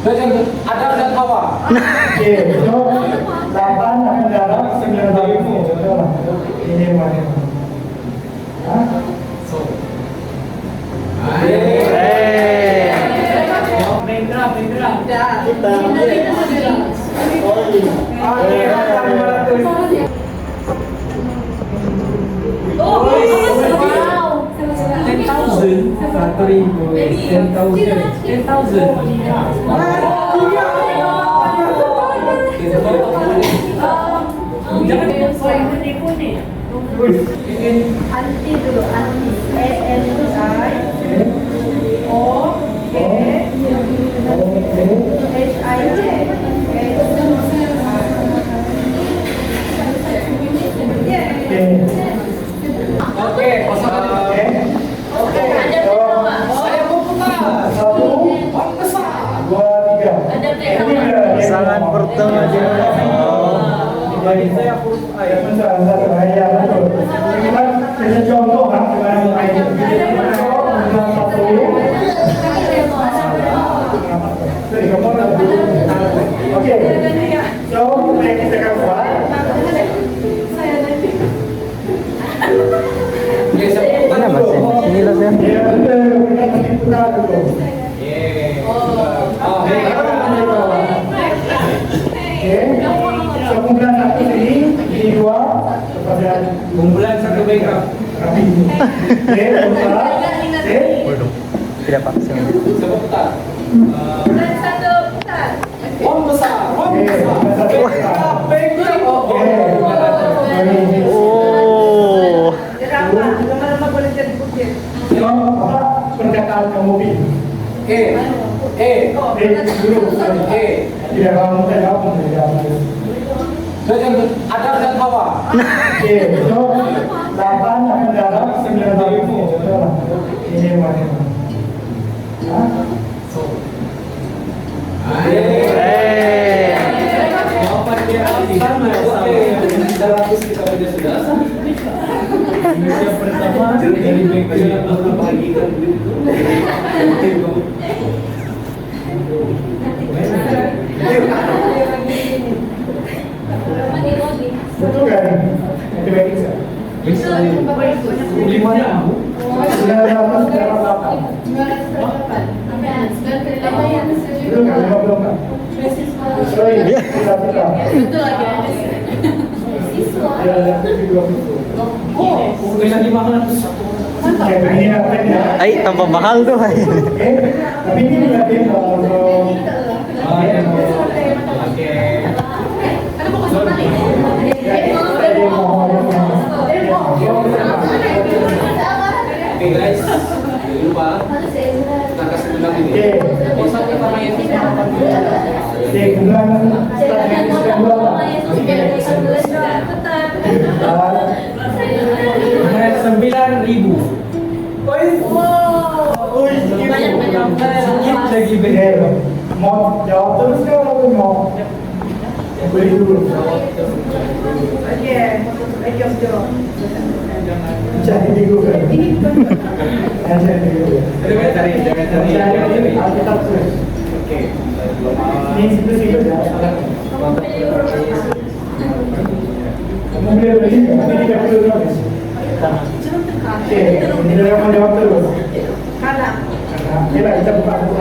Ada dan bawah. Oke, so 8 akan dalam 9 balik. Ini mana? So. Anti dulu, anti. Oke, saya mau putar. 1, 2, 3. Pasangan pertama dia. Bagi saya huruf A ya. Ya, betul. Kita kasih contoh dengan ayat. Oke, so kita akan buat. Oke, saya putar Ini apa dulu. sih? Ini loh ya. Ya, betul. Kita kasih putar dulu. Oke, so kumpulan satu ini, ini 2 kepada Kumpulan satu background. kami. Oke, putar. Oke. Tidak paksa. Coba putar. Wong besar, wong Oke, besar. Background. Oke, ini. Oh. So, apa perkataan kamu ini? Dulu. Tidak kamu tidak Ada dan bawah. Oke, so 8 akan dalam 9 balik. Ini mana? Jawaban dia sama ya. Sudah ratus kita sudah. Indonesia pertama dari background membagikan begitu. Betul kan? Matematika. Di mana? Sudah dapat berapa belakang? Betul kan? 50 kan? Sorry, sudah tidak. Ya, lebih 20. Oh, bisa di mana? Oke, begini apa ya? Ay, tambah mahal tuh. Oke, tapi ini berarti kalau Oke guys, jangan lupa kita kasih undang ini. Bisa kita main Oke, bulan strategi berapa? 9.000. Sedikit lagi Oke, mau jawab terus kan atau mau beli dulu? Jadi di Google. Jadi di Google. Jangan cari. Jadi Alkitab tulis. Oke. Ini situ-situ ya. Kamu beli, ini 30 habis. Oke, ini dia mau jawab terus. Karena kita buka buku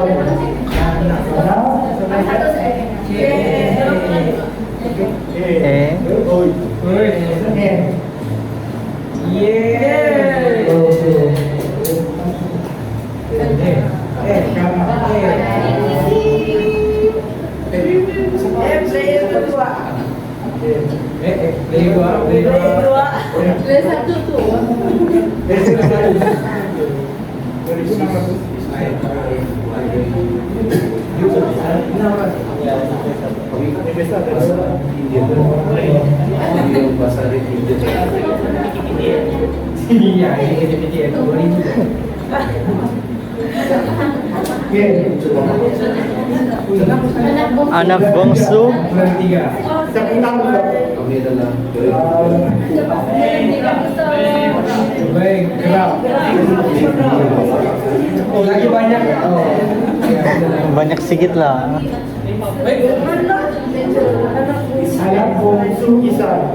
Iya, ini kecil-kecil 2000. Anak bungsu. Bulan 3. Kami adalah Baik, gerak. Oh, lagi banyak. Oh. Banyak sedikit lah. Baik. Anak bungsu Isa.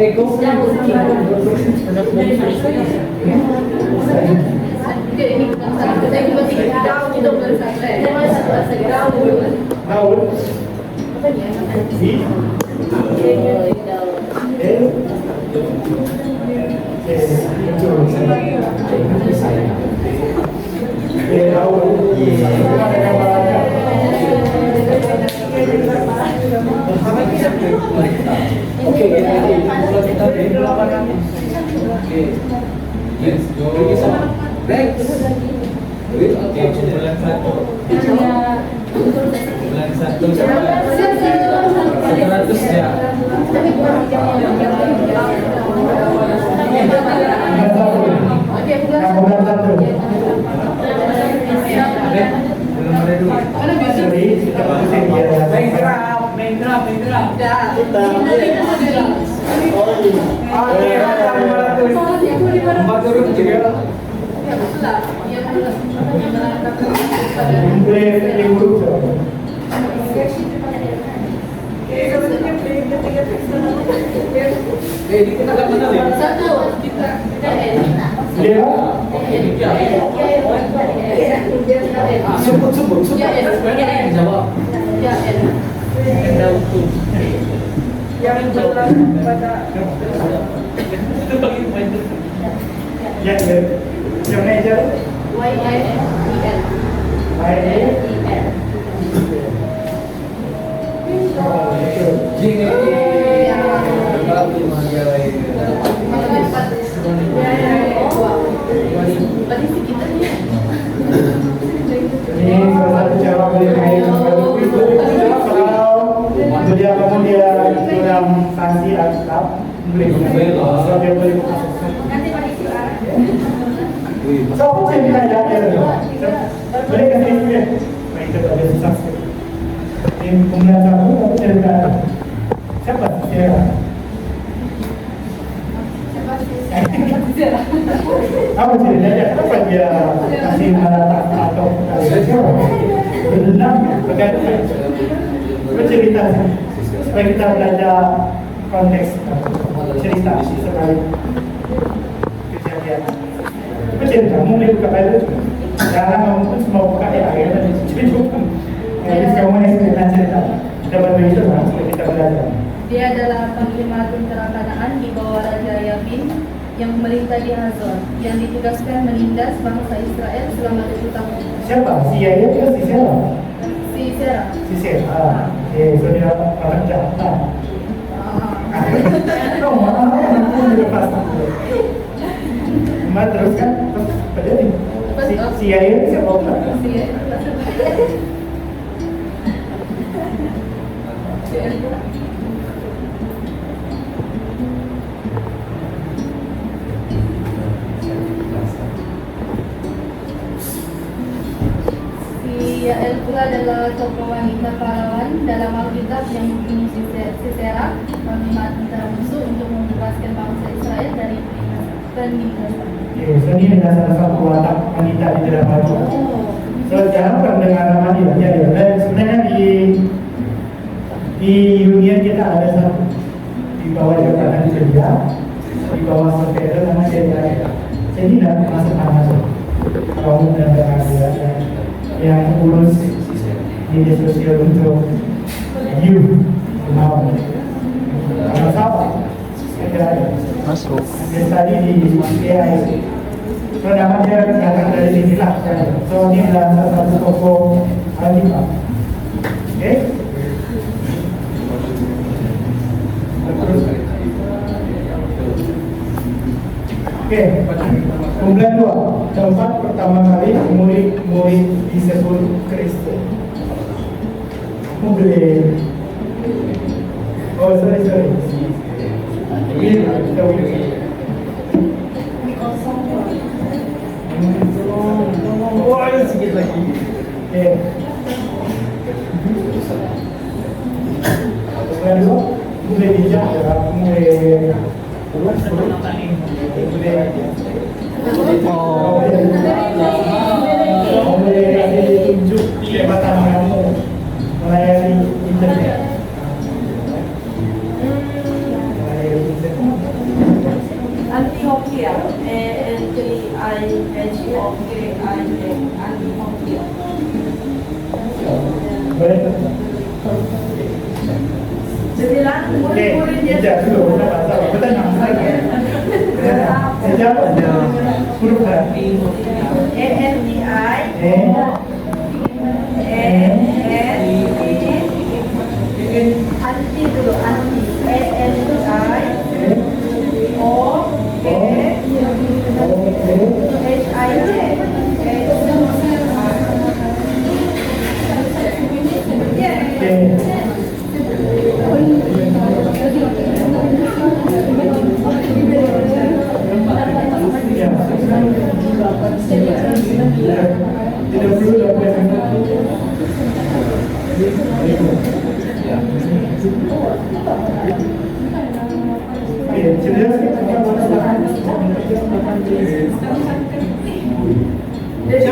Daud. Di. Oke, kita dari lapangan. Oke. Let's go. Next. Oke, bulan satu. Bulan satu siapa? 100 ya. Bulan satu. Belum ada duit. Sorry, kita pusing ya. Main drop. Empat turun juga. Ini kita nggak kenal ya? Sebut. Jawab. Yang jelas pada itu bagi pemain yang meja ini salah satu cara bermain kalau dia kemudian kurang sanksi atap boleh so dia boleh so apa saya bisa jawab boleh kasih dia baik kita ada sanksi ini kemudian satu tapi cerita siapa dia apa ceritanya apa dia kasih marah atau benar berkaitan bercerita supaya kita belajar konteks cerita sekali kejadian bercerita mulai buka baju jangan mungkin semua buka ya akhirnya cerita jadi semuanya cerita dapat begitu lah supaya kita belajar. Dia adalah panglima tentara Kanaan di bawah Raja Yabin yang memerintah di Hazor, yang ditugaskan menindas bangsa Israel selama 20 tahun. Siapa? Si Yahya atau si Sarah? Si Sarah. Si Sarah. So dia orang jahat. Aku lepas. Mak teruskan. Pada ni. Si Yahya siapa? Si Yael pula adalah tokoh wanita pahlawan dalam Alkitab yang membunuh Sisera, panglima tentara musuh untuk membebaskan bangsa Israel dari penindasan. So ini adalah salah satu watak wanita di dalam Alkitab. So jangan pernah dengar nama dia. Dan sebenarnya di union kita ada satu di bawah jabatan kerja, di bawah sekretariat nama dia. Saya tidak masuk nama tu. Kamu dan dia yang urus media sosial untuk you mau sama Masuk. dia tadi di AI so nama dia datang dari sini lah so ini adalah salah satu tokoh Alkitab oke oke kemudian dua tempat pertama kali murid-murid disebut Kristen. Boleh. Oh sorry. Ini kita boleh. Oh ada sedikit lagi. Kemudian dua boleh dijaga, boleh. Oh. Boleh petunjuk kehebatan kamu melayani internet. Melayani internet. Antioquia, Antioquia, Antioquia. Baik. Sembilan Oke, murid-murid tidak Yesus. dulu, betul sejak huruf H. ANTI, anti dulu, anti, ANTI, O, Tidak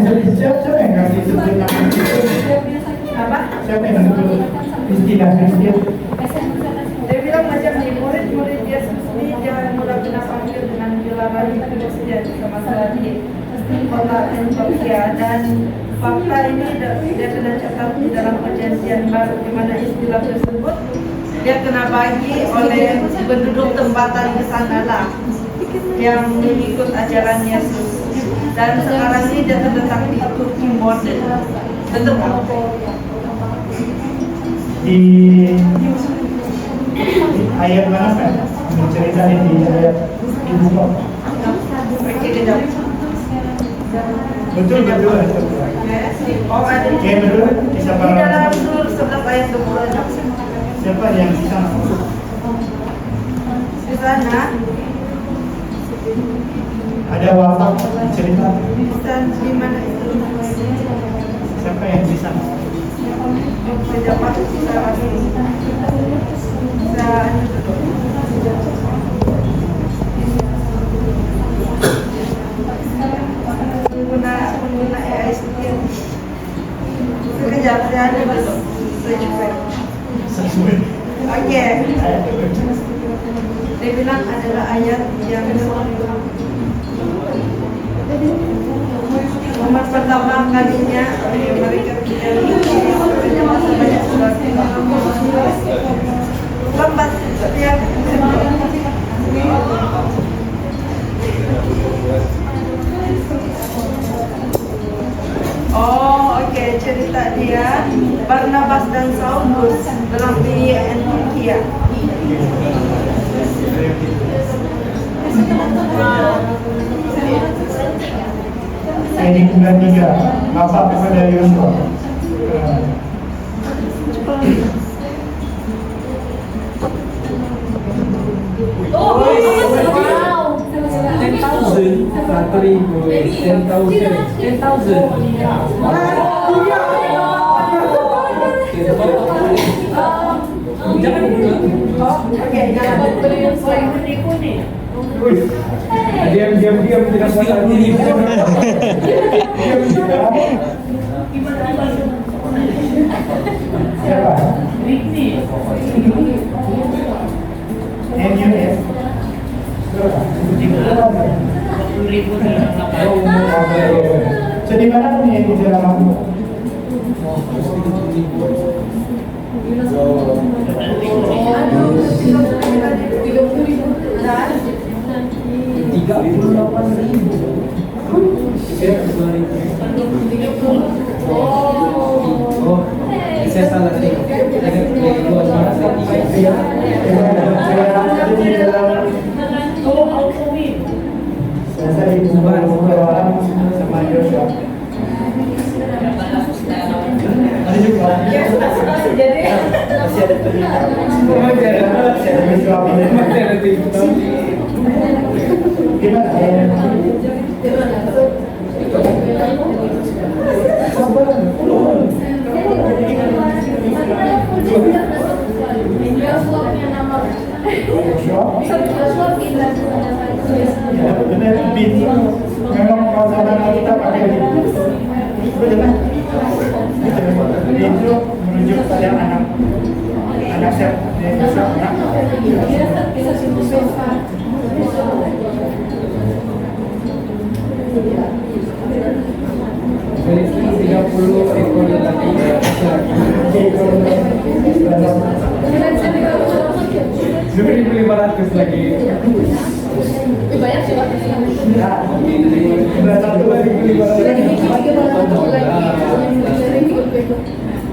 perlu siapa yang kasih sebut nama itu? apa? Siapa yang sebut istilah Kristen? Dia bilang macam ni, murid-murid Yesus ni jangan mudah kena panggil dengan gelaran itu saja sama sekali kota Antioquia, dan fakta ini dia kena catat di dalam perjanjian baru di mana istilah tersebut dia kena bagi oleh penduduk tempatan di sana lah yang mengikut ajaran Yesus, dan sekarang ini dia terletak di Turki modern. Betul tak? Di ayat mana kan? Menceritakan di ayat ibu kota. Oke, kejap. Betul. Oh, ada Oke, betul. Kisah di para dalam rasul. Nur 11 ayat 26. Siapa yang di sana? Di sana, Ada wafat cerita. di mana itu? Siapa yang di sana? Pejabat secara pengguna AI sekian. Sekejap, saya ada dulu. Sesuai. Oke. Dia bilang adalah ayat yang Umat pertama kalinya mereka banyak surat lambat setiap oke, cerita dia Barnabas dan Saulus dalam di Antioquia. Ini bulan 3 Bapak kepada Yosua. Wow. 10,000, 10,000. Jangan Oke, jangan menipu nih. diam tidak puas hati. Siapa? NUS. So di mana nih yang di dalam aku? Oh, saya salah tadi. Saya ibu sama Joshua. Ada juga. Masih ada pernikahan. Masih ada Joshua. Gimana? Ya, benar bin. Memang kalau zaman kita pakai bin. Betul. yang anak saya Memiliki 30 ekor lelaki $1.500 lagi. Banyak sih Pak.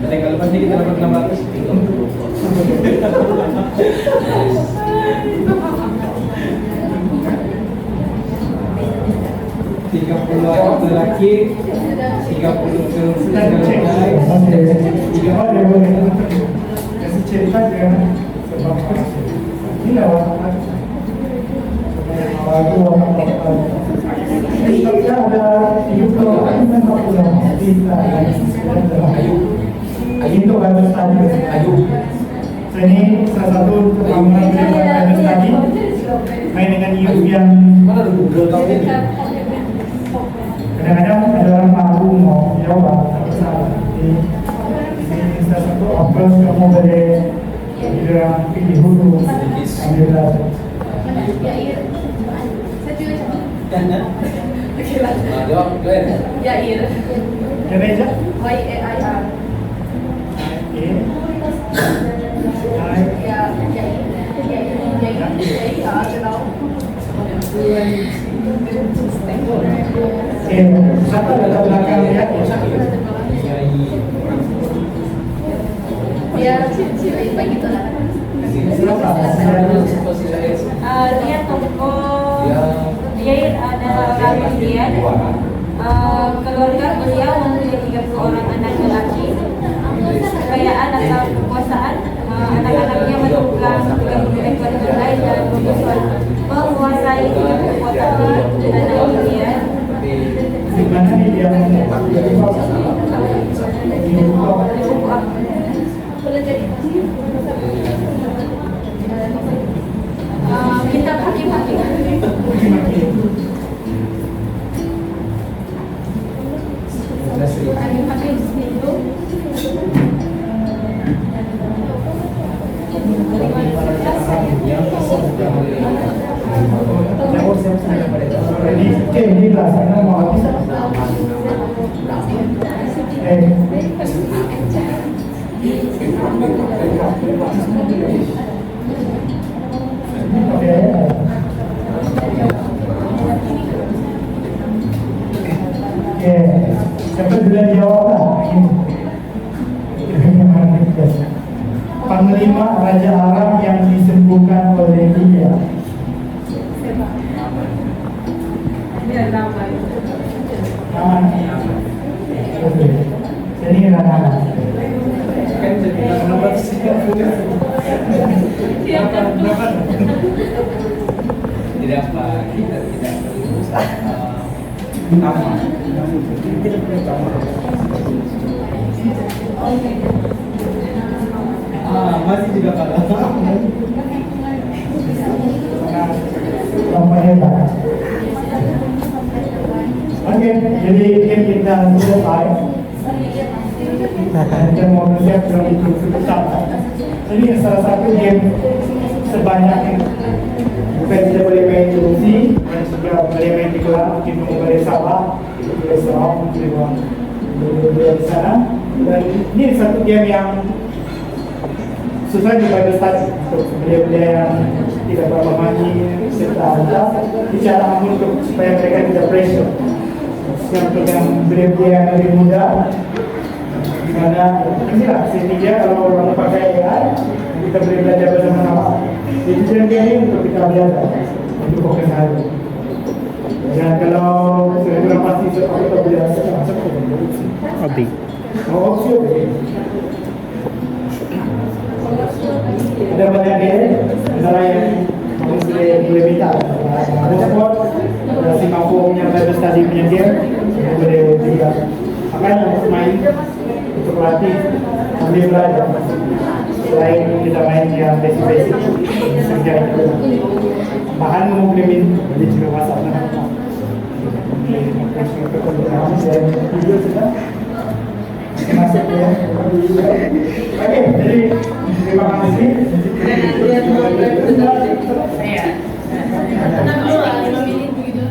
Dan kalau pasti kita dapat 30 anak lelaki, 30 kasih cerita jangan sebab ini lewat lagu kita ada YouTube kita itu bagus tadi ini salah satu pengalaman bagus tadi main dengan YouTube yang mana ada Google tahu ini? kadang-kadang ada orang malu mau jawab tapi salah ini salah satu approach kamu boleh bilang pilih dulu ambil belajar Jawab, Glenn. Yair. ya meja Y-A-I-R. Satu ada belakang ya. Dia ciri-ciri begitu lah. Dia tokoh, dia adalah orang India. Keluarga beliau memiliki 30 orang anak lelaki. Kekayaan atau kekuasaan, anak-anaknya menemukan 30 ekor keledai dan menguasai 30 kota di tanah India. Di mana nih dia Kitab Hakim-Hakim. Hakim-Hakim itu ini rasanya mau habis. Oke. Oke, siapa duluan jawab lah? Panglima Raja Arab yang disembuhkan oleh dia. Dia nama itu. Nama. Oke. Jadi nama. Kan cerita kenapa sih? Tidak apa, kita tidak perlu nama. Masih juga kalah. Hebat. Oke, jadi game kita selesai. Dan mau melihat yang itu sebentar. Ini salah satu game sebanyak bukan kita boleh main di Rusi, dan juga boleh main di kelas, mungkin boleh Sabah, boleh Serang, boleh di sana. Dan ini satu game yang susah dibaca tadi untuk belia-belia yang tidak berapa mandi serta bicara untuk supaya mereka tidak pressure. Yang untuk yang belia-belia yang lebih muda, dimana ini lah sehingga kalau orang pakai AI kita boleh belajar bersama-sama. Jadi cara ini untuk kita belajar untuk fokus hari. Dan kalau saya kurang pasti siapa kita belajar macam apa? Abi. Oh, opsi. Ada banyak game, antara yang boleh minta. Ada support, ada si mampu punya Bible study punya game, yang boleh juga. Makanya untuk main, untuk latih, sambil belajar. Selain kita main yang basic-basic, kerja itu. Bahan mau boleh boleh juga masak. Video sudah. Masuk ya. Oke, jadi terima kasih. Tenang dulu lah, 5 menit begitu.